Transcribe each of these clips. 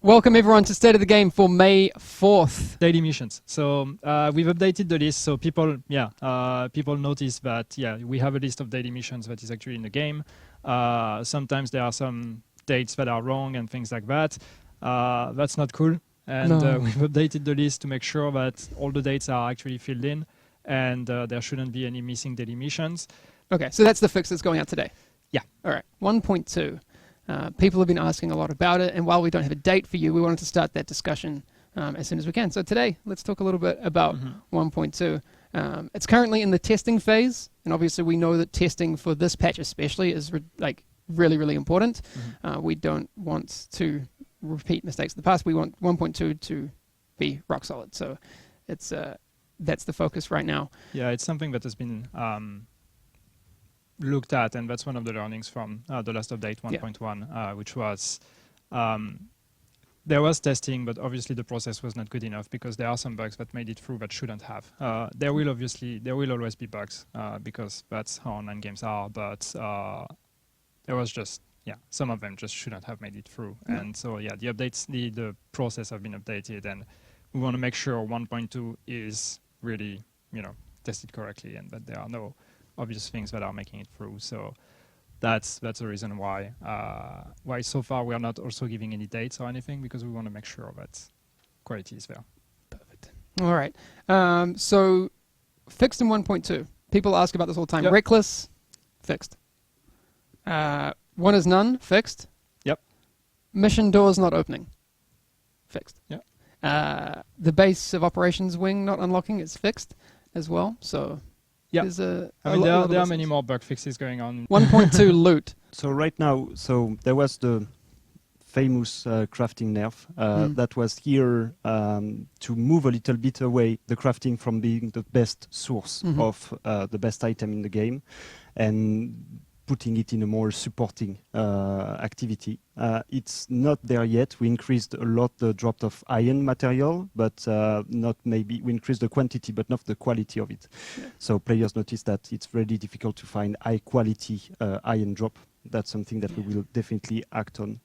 Welcome everyone to State of the Game for May 4th. Daily missions. So we've updated the list, so people notice that we have a list of daily missions that is actually in the game. Sometimes there are some dates that are wrong and things like that. That's not cool. And we've updated the list to make sure that all the dates are actually filled in, and there shouldn't be any missing daily missions. Okay, so that's the fix that's going out today. Yeah. All right. 1.2. People have been asking a lot about it, and while we don't have a date for you, we wanted to start that discussion as soon as we can. So today, let's talk a little bit about 1.2. It's currently in the testing phase, and obviously we know that testing for this patch especially is really, really important. We don't want to repeat mistakes of the past. We want 1.2 to be rock solid. So it's that's the focus right now. Yeah, it's something that has been looked at, and that's one of the learnings from the last update 1.1, which was there was testing, but obviously the process was not good enough because there are some bugs that made it through that shouldn't have. There will always be bugs because that's how online games are, but there was just some of them just shouldn't have made it through. And so the updates, the process have been updated, and we want to make sure 1.2 is really tested correctly and that there are no obvious things that are making it through. So that's the reason why so far we are not also giving any dates or anything, because we want to make sure that quality is there. Perfect. All right. So fixed in 1.2. People ask about this all the time. Yep. Reckless, fixed. One is none, fixed. Yep. Mission doors not opening, fixed. Yep. The base of operations wing not unlocking is fixed as well. So there's there are many more bug fixes going on. 1.2 loot. So right now, there was the famous crafting nerf that was here to move a little bit away the crafting from being the best source of the best item in the game, and putting it in a more supporting activity. It's not there yet. We increased a lot the drop of iron material, but we increased the quantity, but not the quality of it. Yeah. So players notice that it's really difficult to find high quality iron drop. That's something that we will definitely act on.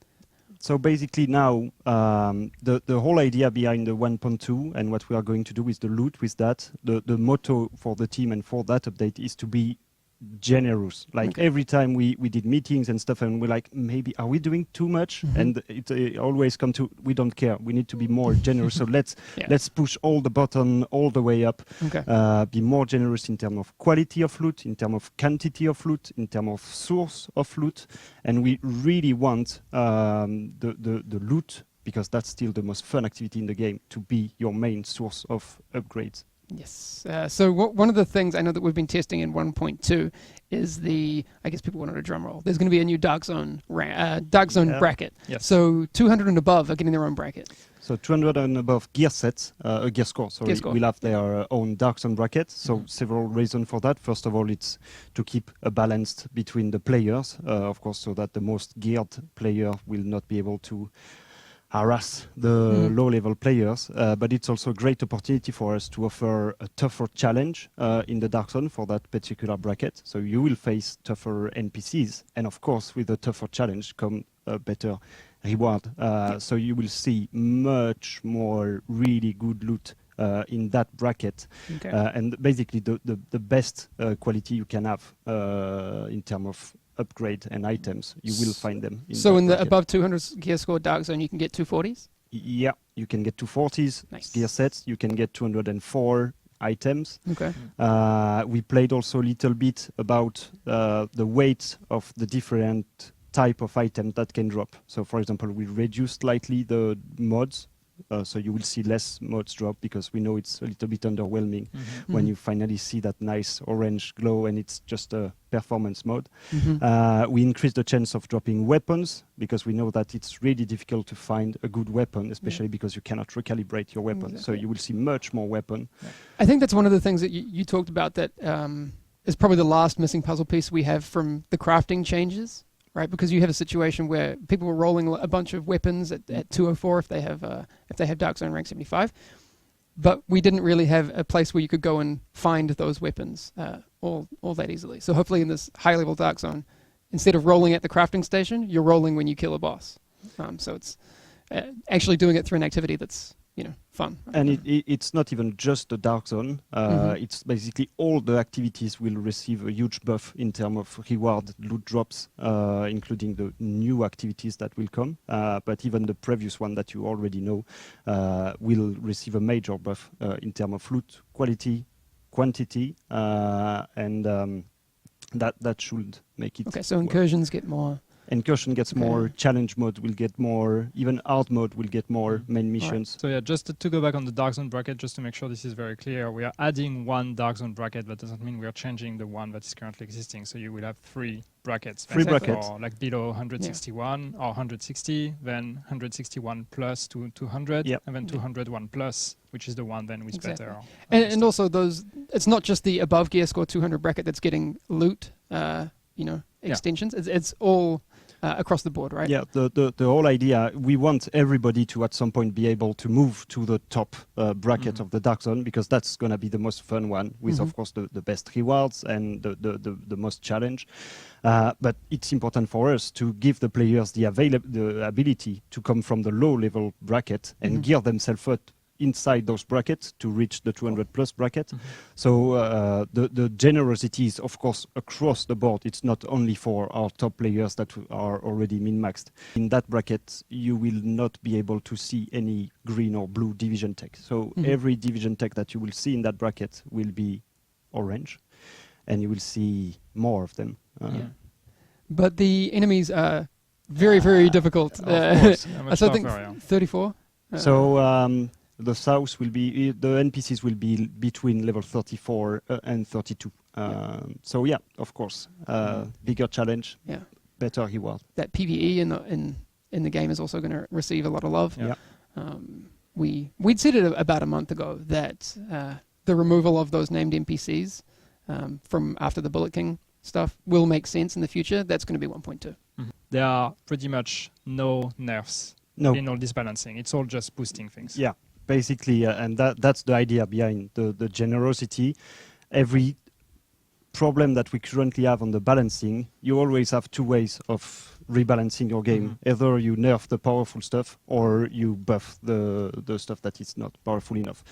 So basically now, the whole idea behind the 1.2 and what we are going to do with the loot with that, the motto for the team and for that update is to be generous. Every time we did meetings and stuff, and we're like, maybe are we doing too much? And it always come to, we don't care, we need to be more generous. So let's push all the button all the way up. Be more generous in terms of quality of loot, in terms of quantity of loot, in terms of source of loot, and we really want the loot, because that's still the most fun activity in the game, to be your main source of upgrades. Yes. So one of the things I know that we've been testing in 1.2 is I guess people wanted a drum roll. There's going to be a new Dark Zone bracket. Yes. So 200 and above are getting their own bracket. So 200 and above gear sets, gear score, will have their own Dark Zone bracket. So several reasons for that. First of all, it's to keep a balance between the players, of course, so that the most geared player will not be able to harass the low-level players, but it's also a great opportunity for us to offer a tougher challenge in the Dark Zone for that particular bracket. So you will face tougher NPCs, and of course, with a tougher challenge come a better reward. So you will see much more really good loot in that bracket, and basically the best quality you can have in terms of upgrade and items, you will find them. So in the above 200 gear score Dark Zone, you can get 240s? Yeah, you can get 240s gear sets. You can get 204 items. Okay. We played also a little bit about the weight of the different type of items that can drop. So for example, we reduced slightly the mods. So you will see less mods drop, because we know it's a little bit underwhelming when you finally see that nice orange glow and it's just a performance mode. We increased the chance of dropping weapons, because we know that it's really difficult to find a good weapon, especially because you cannot recalibrate your weapon. So you will see much more weapon. I think that's one of the things that you talked about that is probably the last missing puzzle piece we have from the crafting changes. Right, because you have a situation where people were rolling a bunch of weapons at 204 if they have Dark Zone rank 75, but we didn't really have a place where you could go and find those weapons all that easily. So hopefully in this high level Dark Zone, instead of rolling at the crafting station, you're rolling when you kill a boss. So it's actually doing it through an activity that's fun. And it's not even just the Dark Zone. It's basically all the activities will receive a huge buff in terms of reward, loot drops, including the new activities that will come. But even the previous one that you already know will receive a major buff in terms of loot quality, quantity, and that should make it. Okay, so incursions get more. Incursion gets more, challenge mode will get more, even hard mode will get more, main missions. Right. So yeah, just to go back on the Dark Zone bracket, just to make sure this is very clear, we are adding one Dark Zone bracket, but doesn't mean we are changing the one that is currently existing. So you will have 3 brackets. Three brackets. Or like below 161 or 160, then 161 plus to 200, and then 201 plus, which is the one then with better. And also those, it's not just the above gear score 200 bracket that's getting loot, extensions. It's all across the board, right? Yeah, the whole idea, we want everybody to at some point be able to move to the top bracket of the Dark Zone, because that's going to be the most fun one, with of course the best rewards and the most challenge. But it's important for us to give the players the ability to come from the low level bracket and gear themselves up inside those brackets to reach the 200 plus bracket. So the generosity is of course across the board. It's not only for our top players that are already min-maxed. In that bracket you will not be able to see any green or blue division tech. So every division tech that you will see in that bracket will be orange, and you will see more of them. But the enemies are very, very difficult. I think 34. The south will be, the NPCs will be between level 34 and 32. So yeah, of course, bigger challenge, better reward. That PvE in the game is also going to receive a lot of love. We'd said it about a month ago that the removal of those named NPCs from after the Bullet King stuff will make sense in the future. That's going to be 1.2. There are pretty much no nerfs in all this balancing. It's all just boosting things. Yeah. Basically, and that's the idea behind the generosity. Every problem that we currently have on the balancing, you always have 2 ways of rebalancing your game. Either you nerf the powerful stuff, or you buff the stuff that is not powerful enough.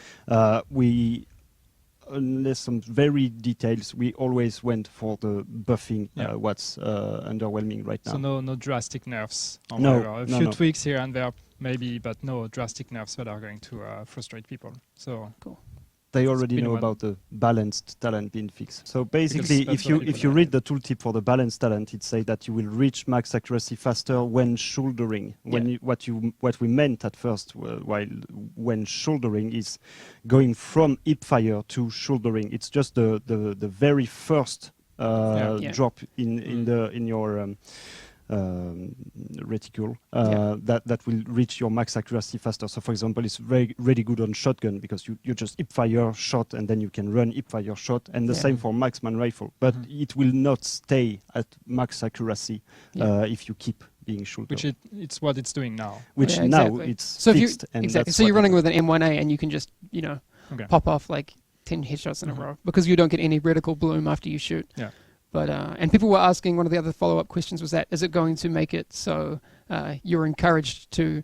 Unless some very details, we always went for the buffing what's underwhelming right now. So no drastic nerfs. No, a few tweaks here and there, maybe, but no drastic nerfs that are going to frustrate people. So cool. They already know about the balanced talent being fixed. So basically, if you read the tooltip for the balanced talent, it says that you will reach max accuracy faster when shouldering. What we meant at first, when shouldering, is going from hip fire to shouldering. It's just the very first drop in your reticule that will reach your max accuracy faster. So for example, it's really good on shotgun, because you just hip fire shot and then you can run hip fire shot, and the same for Marksman rifle, but it will not stay at max accuracy if you keep being shouldered. Which it's what it's doing now. Which now it's fixed. So you're running with an M1A and you can just pop off like 10 headshots in a row, because you don't get any reticle bloom after you shoot. But and people were asking, one of the other follow-up questions was that, is it going to make it so you're encouraged to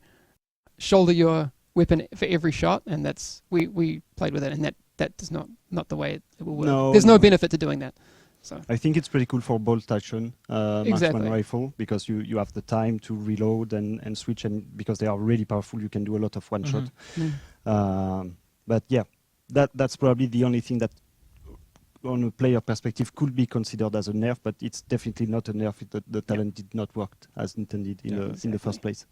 shoulder your weapon for every shot? And that's we played with it, and that is not the way it will work. There's no benefit to doing that. So I think it's pretty cool for bolt action Marksman rifle, because you have the time to reload and switch, and because they are really powerful, you can do a lot of one shot. But yeah, that's probably the only thing that, on a player perspective, could be considered as a nerf, but it's definitely not a nerf. The talent did not work as intended in the first place.